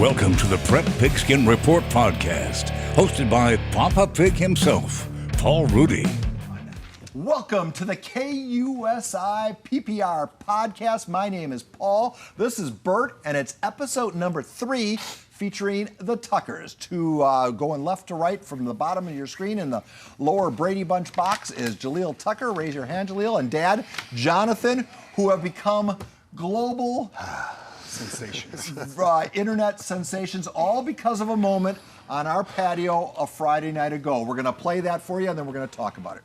Welcome to the Prep Pigskin Report Podcast, hosted by Papa Pig himself, Paul Rudy. Welcome to the KUSI PPR Podcast. My name is Paul. This is Bert, and it's episode number 3 featuring the Tuckers. Going left to right from the bottom of your screen in the lower Brady Bunch box is Jalil Tucker. Raise your hand, Jalil. And Dad, Jonathan, who have become global sensations. Internet sensations, all because of a moment on our patio a Friday night ago. We're going to play that for you, and then we're going to talk about it.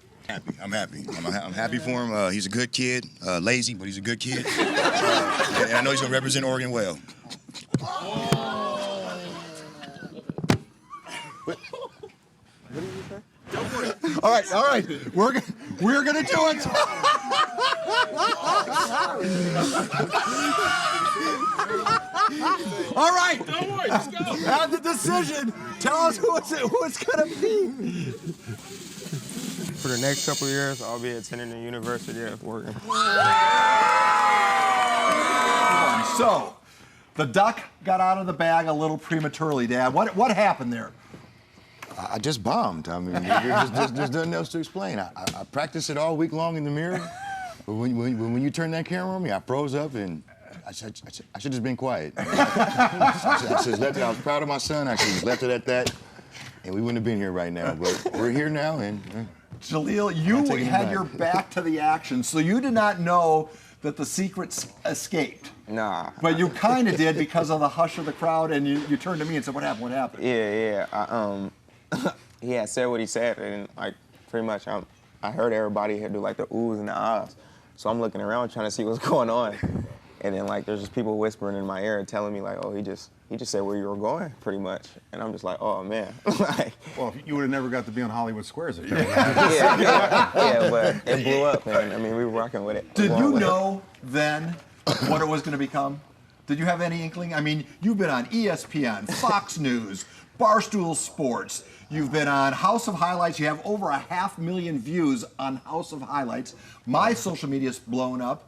I'm happy. I'm happy for him. He's a good kid. Lazy, but he's a good kid. And I know he's going to represent Oregon well. What did you say? All right. We're gonna do it. All right. Don't worry, just go. Have the decision. Tell us who it's gonna be. For the next couple of years, I'll be attending the University of Oregon. So, the duck got out of the bag a little prematurely, Dad. What happened there? I just bombed. I mean, there's nothing else to explain. I practiced it all week long in the mirror. But when you turned that camera on me, I froze up and I should just been quiet. I just left it. I was proud of my son. I should just left it at that, and we wouldn't have been here right now. But we're here now, and Jalil, you had your back to the action, so you did not know that the secrets escaped. Nah. But you kind of did because of the hush of the crowd, and you turned to me and said, "What happened? What happened?" Yeah. He had said what he said, and like pretty much, I heard everybody had do like the oohs and the ahs. So I'm looking around trying to see what's going on, and then like there's just people whispering in my ear telling me like, "Oh, he just said where you were going," pretty much, and I'm just like, "Oh man." Like, well, you would have never got to be on Hollywood Squares if that yeah, but it blew up, man. I mean, we were rocking with it. Did you know then what it was going to become? Did you have any inkling? I mean, you've been on ESPN, Fox News, Barstool Sports. You've been on House of Highlights. You have over 500,000 views on House of Highlights. My social media's blown up.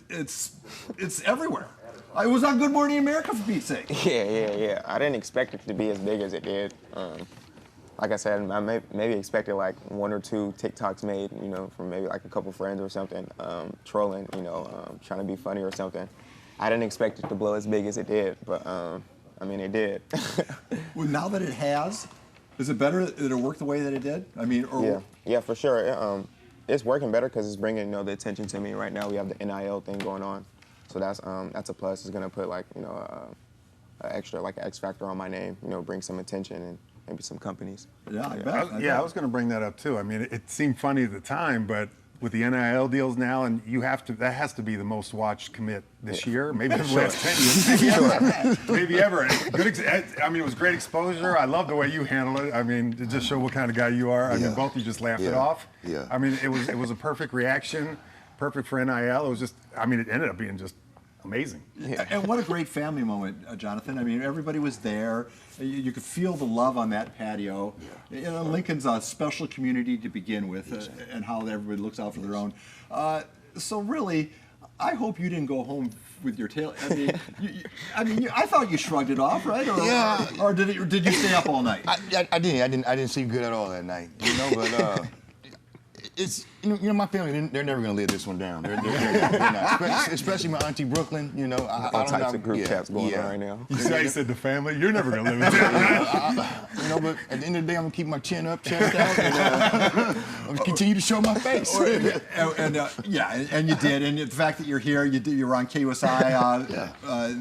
It's everywhere. It was on Good Morning America, for Pete's sake. Yeah. I didn't expect it to be as big as it did. Like I said, I maybe expected like 1 or 2 TikToks made, from maybe like a couple friends or something, trolling, trying to be funny or something. I didn't expect it to blow as big as it did, but I mean, it did. Well, now that it has, is it better that it worked the way that it did? I mean, yeah, for sure. It's working better because it's bringing the attention to me. Right now, we have the NIL thing going on, so that's a plus. It's gonna put like an extra like X factor on my name. Bring some attention and maybe some companies. Yeah, I bet. I was going to bring that up too. I mean, it seemed funny at the time, but with the NIL deals now, and that has to be the most watched commit this year, maybe the last 10 years, maybe ever. I mean, it was great exposure. I love the way you handle it. I mean, to just show what kind of guy you are. I mean, both of you just laughed it off. Yeah. I mean, it was a perfect reaction, perfect for NIL. It was just, I mean, it ended up being just amazing. Yeah. And what a great family moment, Jonathan. I mean, everybody was there. You could feel the love on that patio. Yeah. Lincoln's a special community to begin with, and how everybody looks out for their own. So really, I hope you didn't go home with your tail. I mean, I thought you shrugged it off, right? Or did you stay up all night? I didn't sleep good at all that night. But it's my family. They're never gonna live this one down. They're not. Especially my auntie Brooklyn. All types of group chats going on right now. You said the family. You're never gonna live it down. But at the end of the day, I'm gonna keep my chin up, chest out, and I'm gonna continue to show my face. And you did. And the fact that you're here, you're on KUSI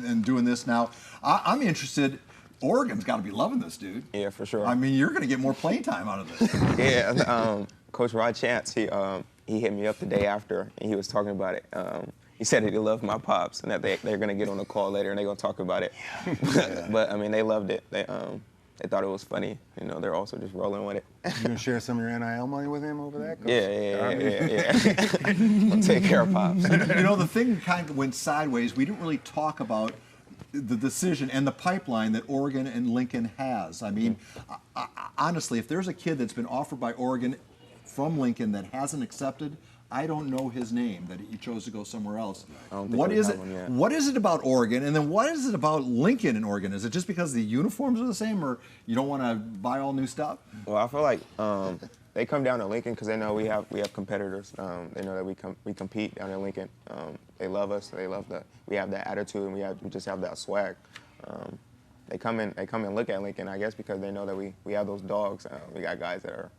and doing this now. I'm interested. Oregon's got to be loving this, dude. Yeah, for sure. I mean, you're going to get more playing time out of this. Yeah. Coach Rod Chance, he hit me up the day after, and he was talking about it. He said that he loved my pops, and that they're going to get on a call later, and they're going to talk about it. But I mean, they loved it. They thought it was funny. They're also just rolling with it. You going to share some of your NIL money with him over that? Yeah. I'll take care of pops. The thing kind of went sideways. We didn't really talk about the decision and the pipeline that Oregon and Lincoln has. I mean, honestly, if there's a kid that's been offered by Oregon from Lincoln that hasn't accepted, I don't know his name, that he chose to go somewhere else. I don't think What we is have it? one yet. What is it about Oregon? And then what is it about Lincoln and Oregon? Is it just because the uniforms are the same, or you don't want to buy all new stuff? Well, I feel like they come down to Lincoln because they know we have competitors. They know that we compete down in Lincoln. They love us. They love we have that attitude, and we just have that swag. They come and look at Lincoln, I guess, because they know that we have those dogs. We got guys that are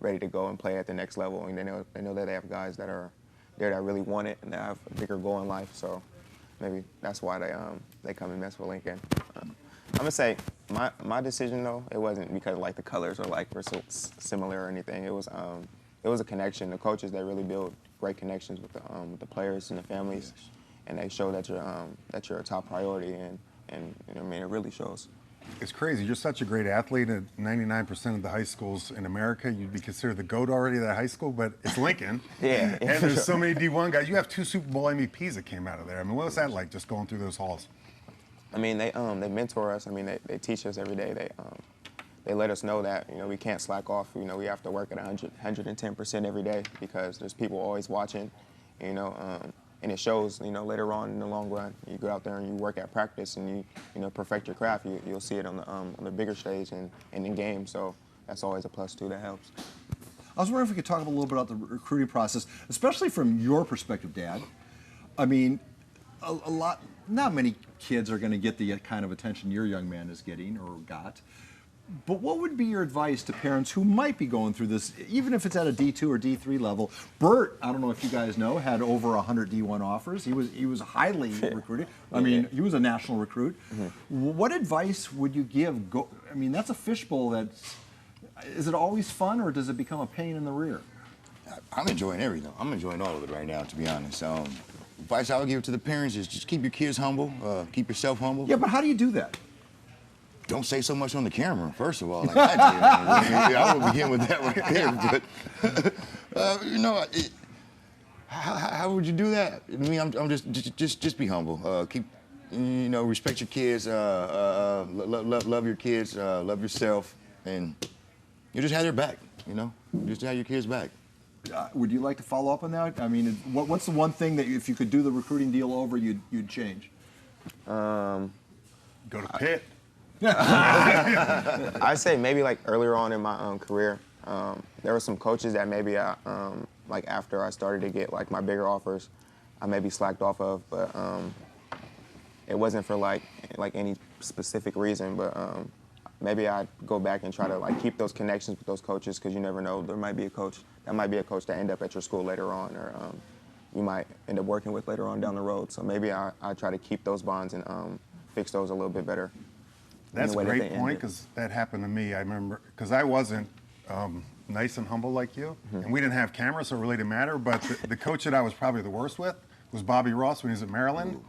ready to go and play at the next level, and they know that they have guys that are there that really want it and that have a bigger goal in life. So maybe that's why they come and mess with Lincoln. I'm gonna say my decision though, it wasn't because like the colors are like we're so similar or anything. It was a connection. The coaches, they really build great connections with the players and the families, and they show that you're a top priority, and I mean it really shows. It's crazy. You're such a great athlete. At 99% of the high schools in America, you'd be considered the GOAT already of that high school, but it's Lincoln. Yeah. And there's so many D1 guys. You have 2 Super Bowl MVPs that came out of there. I mean, what was that like, just going through those halls? I mean, they mentor us. I mean, they teach us every day. They let us know that, you know, we can't slack off. You know, we have to work at 110% every day because there's people always watching, you know, and it shows, you know, later on in the long run. You go out there and you work at practice and you know, perfect your craft. You'll see it on the bigger stage and in games. So that's always a plus too. That helps. I was wondering if we could talk a little bit about the recruiting process, especially from your perspective, Dad. I mean, a lot, not many kids are going to get the kind of attention your young man is getting or got. But what would be your advice to parents who might be going through this, even if it's at a D2 or D3 level? Bert, I don't know if you guys know, had over 100 D1 offers. He was highly recruited. I mean, he was a national recruit. What advice would you give? I mean, that's a fishbowl. Is it always fun, or does it become a pain in the rear? I'm enjoying everything. I'm enjoying all of it right now, to be honest. Advice I would give to the parents is just keep your kids humble, keep yourself humble. Yeah, but how do you do that? Don't say so much on the camera, first of all, like I did. I would begin with that right there. But you know, how would you do that? I mean, I'm just be humble. Keep, you know, respect your kids. Love your kids. Love yourself, and you just have their back. You know, just have your kids' back. Would you like to follow up on that? I mean, what's the one thing that if you could do the recruiting deal over, you'd change? Go to Pitt. I say maybe like earlier on in my career, there were some coaches that maybe like after I started to get like my bigger offers, I maybe slacked off of, but it wasn't for like any specific reason, but maybe I'd go back and try to like keep those connections with those coaches, because you never know, there might be a coach that end up at your school later on, or you might end up working with later on down the road. So maybe I try to keep those bonds and fix those a little bit better. That's a great point, because that happened to me. I remember, because I wasn't nice and humble like you, and we didn't have cameras, so it really didn't matter. But the coach that I was probably the worst with was Bobby Ross when he was at Maryland.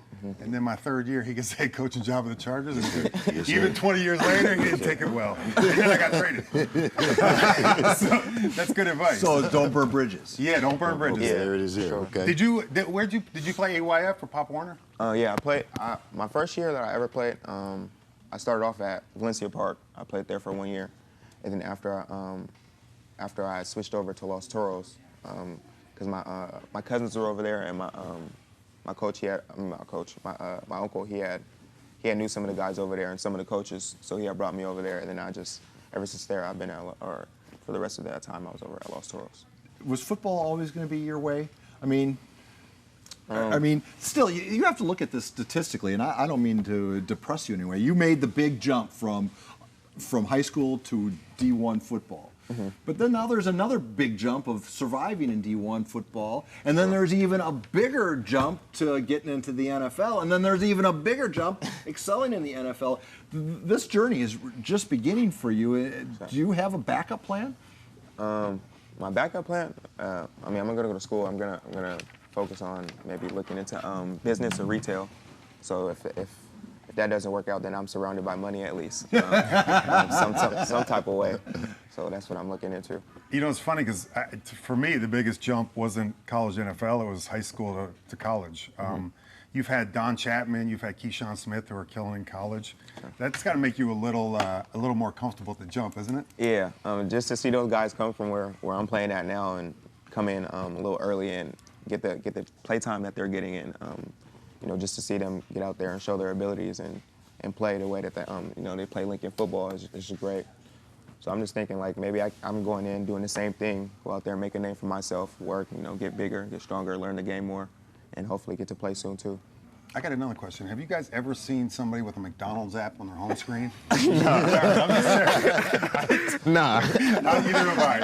And then my third year, he gets the head coaching job of the Chargers. And even 20 years later, he didn't take it well. And then I got traded. So that's good advice. So don't burn bridges. Yeah, don't burn bridges. Yeah, there it is. There. Sure. Okay. Did you play AYF for Pop Warner? Yeah, I played. My first year that I ever played, I started off at Valencia Park. I played there for 1 year, and then after I switched over to Los Toros, because my cousins were over there, and my uncle he had knew some of the guys over there and some of the coaches, so he had brought me over there, and then ever since there I've been for the rest of that time I was over at Los Toros. Was football always going to be your way? I mean, still, you have to look at this statistically, and I don't mean to depress you anyway. You made the big jump from high school to D1 football. But then now there's another big jump of surviving in D1 football, and then there's even a bigger jump to getting into the NFL, and then there's even a bigger jump excelling in the NFL. This journey is just beginning for you. Do you have a backup plan? My backup plan? I'm gonna go to school. I'm gonna focus on maybe looking into business or retail. So if that doesn't work out, then I'm surrounded by money at least, some type of way. So that's what I'm looking into. You know, it's funny because for me, the biggest jump wasn't college NFL, it was high school to college. You've had Don Chapman, you've had Keyshawn Smith who are killing in college. That's got to make you a little more comfortable at the jump, isn't it? Yeah, just to see those guys come from where I'm playing at now and come in a little early and get the play time that they're getting in. Just to see them get out there and show their abilities and play the way that they play Lincoln football is just great. So I'm just thinking like maybe I'm going in doing the same thing, go out there, make a name for myself, work, get bigger, get stronger, learn the game more, and hopefully get to play soon too. I got another question. Have you guys ever seen somebody with a McDonald's app on their home screen? Nah. Neither have I.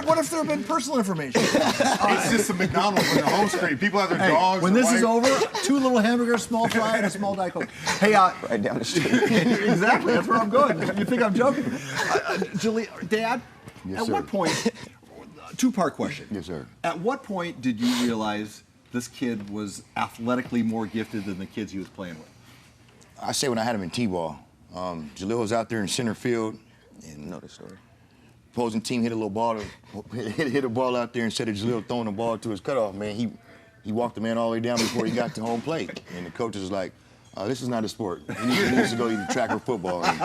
What if there have been personal information? It's just a McDonald's on the home screen. People have their dogs. When their this is wife. over, 2 little hamburgers, small fry, and a small Diet Coke. Hey, Right down the street. exactly, that's where I'm going. You think I'm joking? Jalil, Dad, Yes, at sir. what point, 2-part question. Yes, sir. At what point did you realize this kid was athletically more gifted than the kids he was playing with? I say when I had him in T-ball, Jalil was out there in center field, and Know the story. opposing team hit a little ball, hit a ball out there. Instead of Jalil throwing the ball to his cutoff man, he walked the man all the way down before he got to home plate. And the coach was like, this is not a sport. He needs to go either track or football. And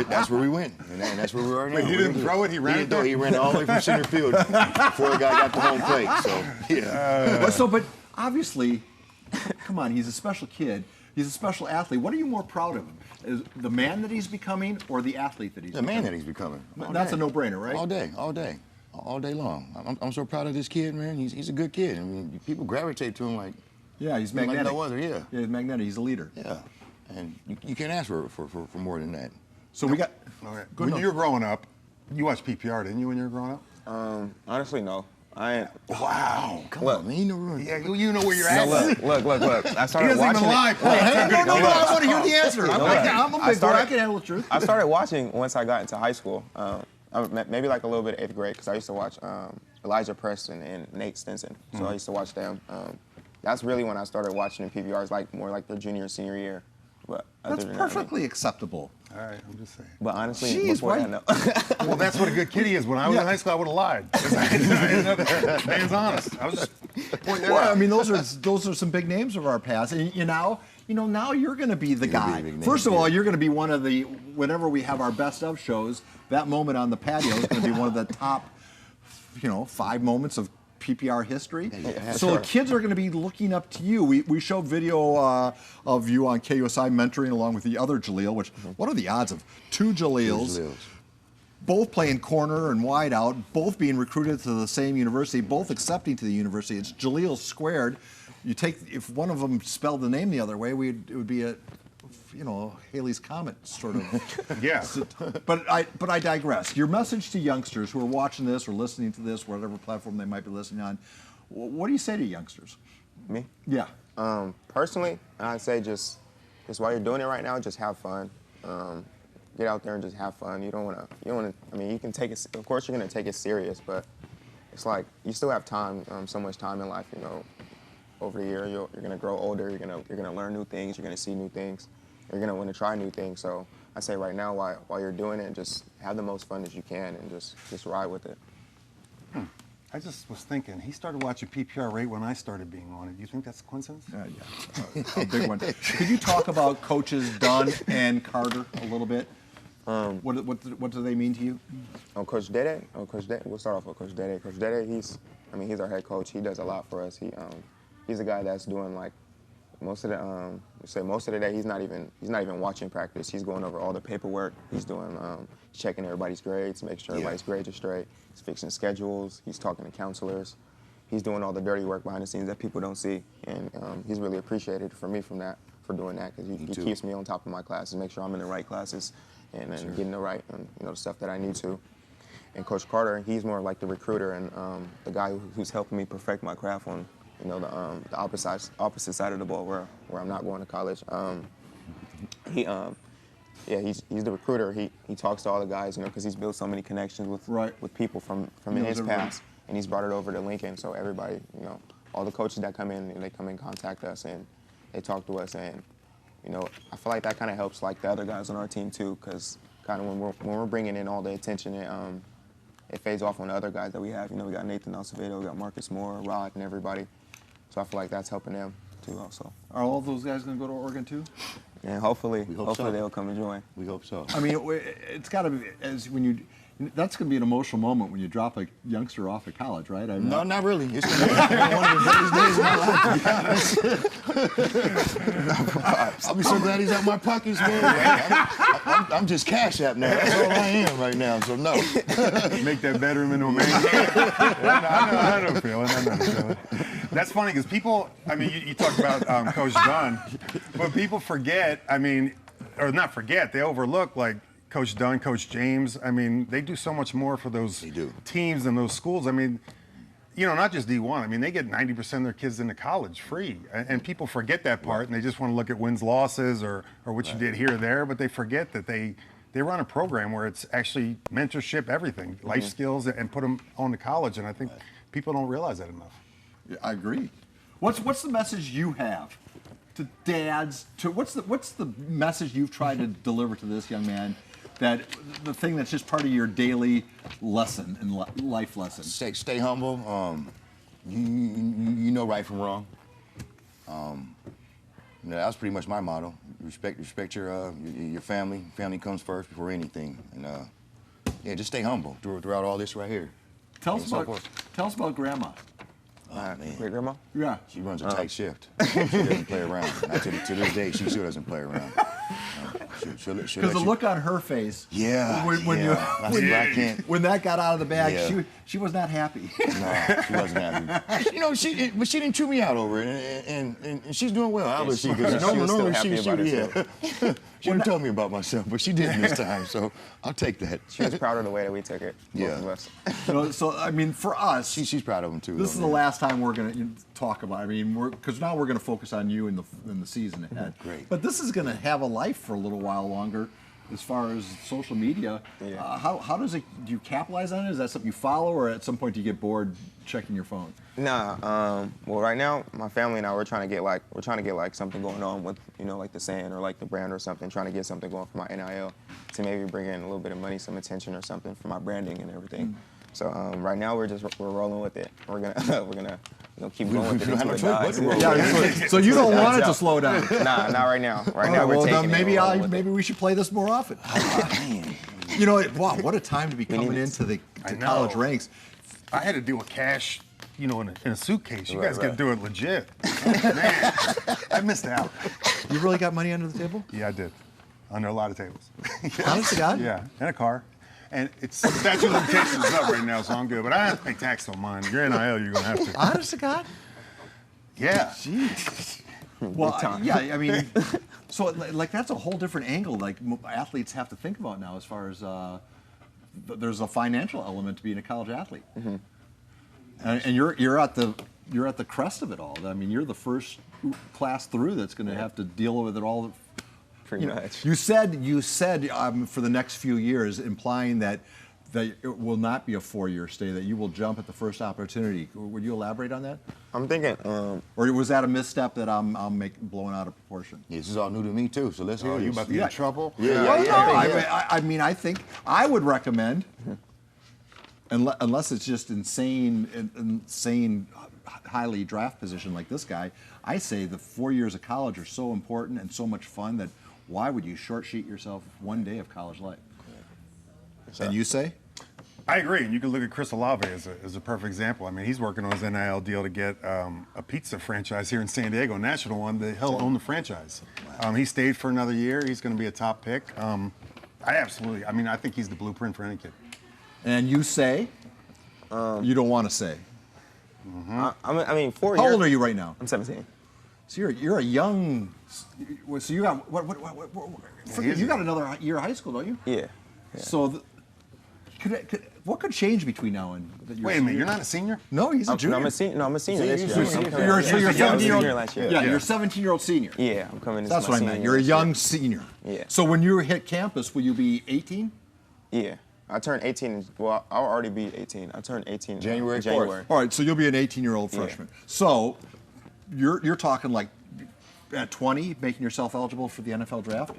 that's where we went, and that's where we are now. Wait, he didn't throw it? He ran it there? He ran it all the way from center field before the guy got to home plate. So, yeah. But obviously, come on, he's a special kid. He's a special athlete. What are you more proud of him? Is the man that he's becoming or the athlete that he's The becoming? man that he's becoming. All That's day. a no-brainer, right? All day long. I'm so proud of this kid, man. He's a good kid. I mean, people gravitate to him like Yeah, he's like magnetic. no other. Yeah. Yeah, he's magnetic. He's a leader. Yeah. And you can't ask for more than that. So we got. Okay. Go When ahead. you were growing up, you watched PPR, didn't you, when you were growing up? Honestly, no. I ain't. Wow. Come on, man. You know, Yeah, you know where you're No, at. look. I He started doesn't watching even lie. it. Paul. No, I want to hear the answer. I'm a I big boy. I started- can handle the truth. I started watching once I got into high school. Maybe like a little bit of 8th grade, because I used to watch Elijah Preston and Nate Stinson. So I used to watch them. That's really when I started watching the PPRs, like more like their junior, senior year. But other That's than that, I mean- perfectly acceptable. All right, I'm just saying. But honestly, Jeez, before why- that, no. Well, that's what a good kid he is. When I was in high school, I would have lied. I didn't know that. Man's honest. I was just pointing that Well, out. I mean, those are some big names of our past, and now you're going to be the You're gonna guy. be a big name, First of all, yeah. you're going to be one of the. Whenever we have our best of shows, that moment on the patio is going to be one of the top, 5 moments of PPR history. So sure. kids are going to be looking up to you. We showed video of you on KUSI mentoring along with the other Jalil. Which what are the odds of 2 Jalils? Both playing corner and wide out, both being recruited to the same university, both accepting to the university. It's Jalil squared. If one of them spelled the name the other way, it would be a, Haley's Comet sort of. Yeah. But I digress. Your message to youngsters who are watching this or listening to this, whatever platform they might be listening on, what do you say to youngsters? Me? Yeah. Personally, I'd say just while you're doing it right now, just have fun. Get out there and just have fun. You don't want to. I mean, you can take it. Of course, you're gonna take it serious, but it's like you still have time. So much time in life. Over the year, you're gonna grow older. You're gonna learn new things. You're gonna see new things. You're gonna want to try new things. So I say right now, while you're doing it, just have the most fun as you can and just ride with it. I just was thinking, he started watching PPR right when I started being on it. Do you think that's a coincidence? Yeah. A big one. Could you talk about coaches Dunn and Carter a little bit? What do they mean to you? Coach Dede. We'll start off with Coach Dede. Coach Dede, he's our head coach. He does a lot for us. He's a guy that's doing like most of the day. He's not even watching practice. He's going over all the paperwork. He's doing checking everybody's grades, making sure everybody's grades are straight. He's fixing schedules. He's talking to counselors. He's doing all the dirty work behind the scenes that people don't see, and he's really appreciated for doing that because he keeps me on top of my classes, make sure I'm in the right classes, and getting the right the stuff that I need to. And Coach Carter, he's more like the recruiter and the guy who's helping me perfect my craft on the opposite side of the ball where I'm not going to college. He's the recruiter. He talks to all the guys, because he's built so many connections with people from in his past, and he's brought it over to Lincoln. So everybody, all the coaches that come in, they come and contact us and they talk to us, and I feel like that kind of helps like the other guys on our team too, because kind of when we're bringing in all the attention, it fades off on the other guys that we have. We got Nathan Acevedo, we got Marcus Moore, Rod, and everybody. So I feel like that's helping them too also. Are all those guys going to go to Oregon too? And hopefully hope so. they'll come and join. We hope so. I mean, it's got to be when That's going to be an emotional moment when you drop a youngster off at college, right? No, not really. It's gonna be one of the greatest days of my life, to be honest. I'll be so glad he's out my pockets, man. I'm just Cash App now. That's all I am right now, so no. Make that bedroom into a mansion. I know the feeling. That's funny because people, I mean, you talk about Coach Dunn, but people forget, I mean, or not forget, they overlook, like, Coach Dunn, Coach James. I mean, they do so much more for those teams and those schools. I mean, you know, not just D1. I mean, they get 90% of their kids into college free. And people forget that part, and they just want to look at wins, losses, or what you did here or there, but they forget that they run a program where it's actually mentorship, everything, life skills, and put them on to college. And I think people don't realize that enough. Yeah, I agree. What's the message you have to dads? What's the message you've tried to deliver to this young man? That the thing that's just part of your daily lesson and life lesson. Stay humble. You know right from wrong. That was pretty much my motto. Respect your family. Family comes first before anything. And just stay humble throughout all this right here. Tell us about Grandma. Man. Great grandma? Yeah. She runs a tight shift. She doesn't play around. Not to this day, she still doesn't play around. Because the look on her face, when that got out of the bag, she was not happy. No, she wasn't happy. You know, but she didn't chew me out over it, and she's doing well, obviously. Because she didn't tell me about myself, but she didn't this time, so I'll take that. She was proud of the way that we took it, both of us. So I mean, for us, she's proud of him too. This is the last time we're going to talk about. I mean, because now we're going to focus on you in the season ahead. Great. But this is going to have a life for a little while longer, as far as social media. Yeah. How does it? Do you capitalize on it? Is that something you follow, or at some point do you get bored checking your phone? Nah. Well, right now, my family and I, we're trying to get like something going on with, you know, like the sand or like the brand or something. Trying to get something going for my NIL to maybe bring in a little bit of money, some attention or something for my branding and everything. So right now we're rolling with it. We're gonna keep going with it until it dies. So you don't want it to slow down? Nah, not right now. Right now we're taking it. Maybe we should play this more often. You know, wow, what a time to be coming into the college ranks. I had to deal with cash, you know, in a suitcase. You guys got to do it legit. Man, I missed out. You really got money under the table? Yeah, I did. Under a lot of tables. Honest to God? Yeah, and a car. And it's statute of limitations is up right now, so I'm good. But I have to pay tax on mine. Your NIL, you're going to have to. Honest to God? Yeah. Jeez. Well, I mean, so like that's a whole different angle. Like athletes have to think about now, as far as there's a financial element to being a college athlete, and you're at the crest of it all. I mean, you're the first class through that's going to have to deal with it all. Pretty much. You said for the next few years, implying that it will not be a 4-year stay, that you will jump at the first opportunity. Would you elaborate on that? I'm thinking. Or was that a misstep that I'm blowing out of proportion? Yeah, this is all new to me too, so let's hear Oh, you this. about to get in trouble? I mean, I think I would recommend, unless it's just insane, highly draft position like this guy, I say the 4 years of college are so important and so much fun that why would you short sheet yourself one day of college life? And you say? I agree, and you can look at Chris Olave as a perfect example. I mean, he's working on his NIL deal to get a pizza franchise here in San Diego, national one. He'll own the franchise. He stayed for another year. He's going to be a top pick. I think he's the blueprint for any kid. And you say? You don't want to say. I mean, 4 years. How old are you right now? I'm 17. So you're a young. So you got you got another year of high school, don't you? Yeah. So. What could change between now and? Wait a minute, you're not a senior? No, he's a junior. I'm a senior this year. You're a 17-year-old last year. Yeah, you're a 17-year-old senior. Yeah, I'm coming. That's what I meant. You're a young senior. Yeah. So when you hit campus, will you be 18? Yeah, I turned 18. Well, I'll already be 18. I turned 18 January 4th. All right, so you'll be an 18-year-old freshman. Yeah. So you're talking like at 20, making yourself eligible for the NFL draft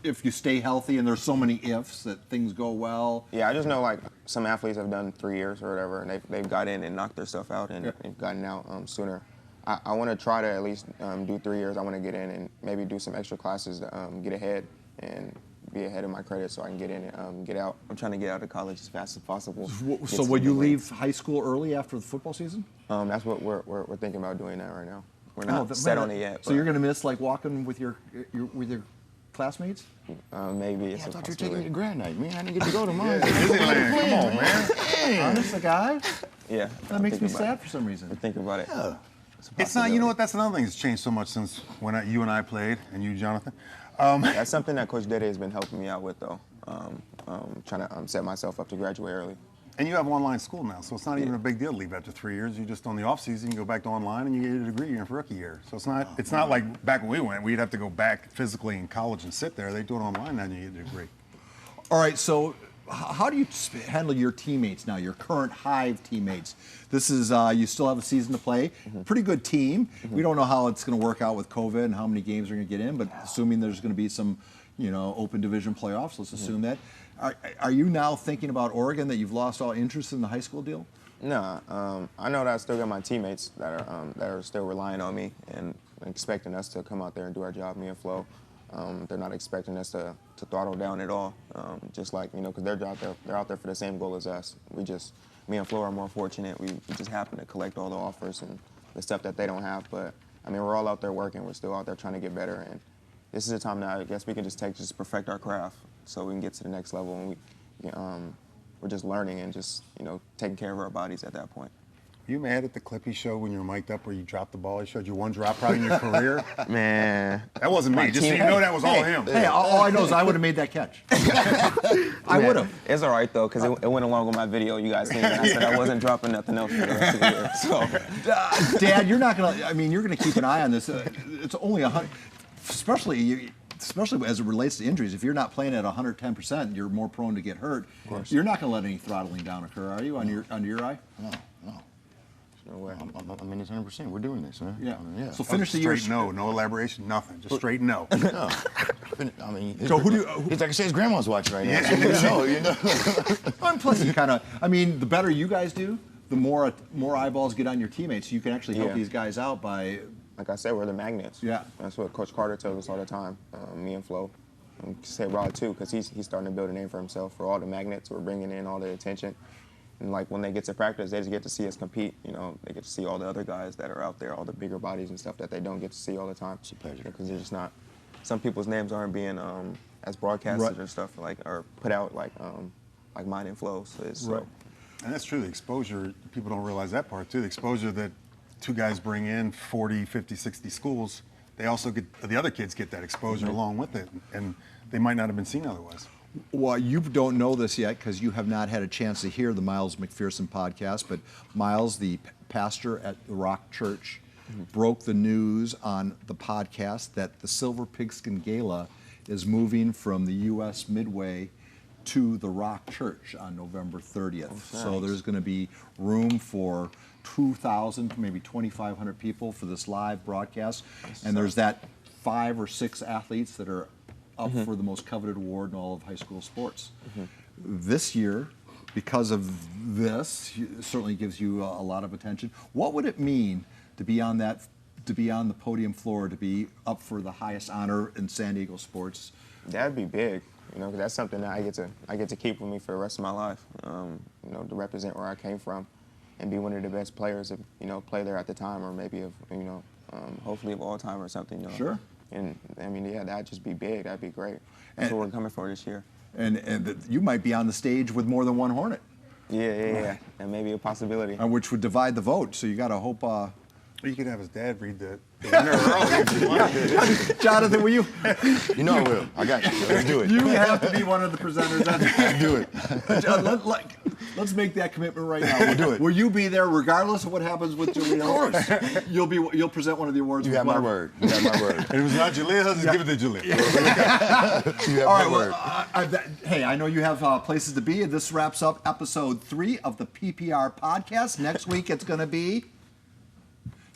if you stay healthy, and there's so many ifs that things go well. Yeah, I just know like some athletes have done 3 years or whatever, and they've got in and knocked their stuff out and they've gotten out sooner. I want to try to at least do 3 years. I want to get in and maybe do some extra classes to get ahead and be ahead of my credit so I can get in and get out. I'm trying to get out of college as fast as possible. So would you leave high school early after the football season? That's what we're thinking about doing that right now. We're not set on it yet. So you're gonna miss like walking with your classmates? Maybe. Yeah, It's I a thought you were taking me to possibility. grad night, man. I didn't get to go to mine. Disneyland, come on, man. Honest to God? Yeah. That makes me sad for some reason. Think about it. Yeah. It's not, you know what, that's another thing that's changed so much since when you and I played, and you, Jonathan. That's something that Coach Dede has been helping me out with, though. Trying to set myself up to graduate early. And you have online school now, so it's not even a big deal to leave after 3 years. You just, on the off season, you go back to online and you get your degree in rookie year. So it's not like back when we went, we'd have to go back physically in college and sit there. They do it online now and you get a degree. All right, so how do you handle your teammates now, your current Hive teammates? This is, you still have a season to play. Pretty good team. We don't know how it's going to work out with COVID and how many games are going to get in, but assuming there's going to be some, open division playoffs, let's assume that. Are you now thinking about Oregon, that you've lost all interest in the high school deal? No, I know that I still got my teammates that are still relying on me and expecting us to come out there and do our job, me and Flo. They're not expecting us to throttle down at all. Just like, because they're out there for the same goal as us. Me and Flo are more fortunate. We just happen to collect all the offers and the stuff that they don't have. But I mean, we're all out there working. We're still out there trying to get better. And this is a time that I guess we can just perfect our craft so we can get to the next level. And we're just learning and just, taking care of our bodies at that point. You mad at the clip he showed when you were mic'd up where you dropped the ball? He showed you one drop probably in your career? Man. That wasn't me. Just so you know that was all him. Hey, all I know is I would have made that catch. I would have. It's all right, though, because it went along with my video. You guys seen it. I said I wasn't dropping nothing else for the rest of the year. So. Dad, you're not going to, you're going to keep an eye on this. It's only 100, especially as it relates to injuries. If you're not playing at 110%, you're more prone to get hurt. Of course. You're not going to let any throttling down occur, are you, under your eye? No. No way. It's 100%. We're doing this, man. Yeah. So finish the year. Straight no elaboration, nothing. Just straight no. No. So who do you? He's like I say, his grandma's watching right now. So you know. And plus, you kind of. The better you guys do, the more eyeballs get on your teammates. You can actually help these guys out by. Like I said, we're the magnets. Yeah. That's what Coach Carter tells us all the time. Me and Flo. And say Rod too, because he's starting to build a name for himself. For all the magnets, we're bringing in all the attention. And like when they get to practice, they just get to see us compete. They get to see all the other guys that are out there, all the bigger bodies and stuff that they don't get to see all the time. It's a pleasure. Because they're just not. Some people's names aren't being as broadcasted or stuff or put out like mine and Flo's. Right. And that's true. The exposure, people don't realize that part too. The exposure that two guys bring in 40, 50, 60 schools, they also get, the other kids get that exposure along with it. And they might not have been seen otherwise. Well, you don't know this yet because you have not had a chance to hear the Miles McPherson podcast, but Miles, the pastor at the Rock Church, broke the news on the podcast that the Silver Pigskin Gala is moving from the U.S. Midway to the Rock Church on November 30th. So there's going to be room for 2,000, maybe 2,500 people for this live broadcast. And there's that 5 or 6 athletes that are up for the most coveted award in all of high school sports. This year, because of this, it certainly gives you a lot of attention. What would it mean to be on the podium floor, to be up for the highest honor in San Diego sports? That'd be big, because that's something that I get to keep with me for the rest of my life. To represent where I came from, and be one of the best players of play there at the time, or maybe of hopefully of all time or something. Sure. And that'd just be big. That'd be great. That's what we're coming for this year. And you might be on the stage with more than one Hornet. Yeah. And maybe a possibility. Which would divide the vote. So you got to hope. You could have his dad read the winner early if you wanted. Jonathan, will you? You know I will. I got you. Let's do it. You have to be one of the presenters. Let's do it. Let's make that commitment right now. We'll do it. Will you be there regardless of what happens with Jalil? Of course. You'll present one of the awards. You have my word. You have my word. And if it was not Jalil, just give it to Jalil. You have All right, my word. hey, I know you have places to be. This wraps up episode 3 of the PPR Podcast. Next week it's going to be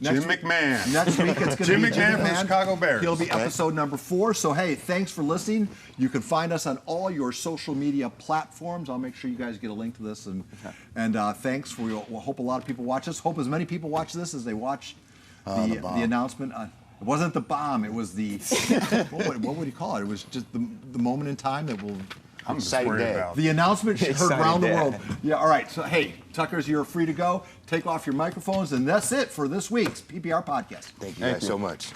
Jim McMahon. Next week it's going to Jim be McMahon from the Chicago Bears. He'll be episode number 4. So hey, thanks for listening. You can find us on all your social media platforms. I'll make sure you guys get a link to this. And thanks for. Hope a lot of people watch this. Hope as many people watch this as they watch the announcement. It wasn't the bomb. It was the what would you call it? It was just the moment in time that will. I'm just Exciting worried day. about The announcement heard Exciting around the day. world. Yeah, all right. So, hey, Tuckers, you're free to go. Take off your microphones, and that's it for this week's PPR podcast. Thank you guys so much.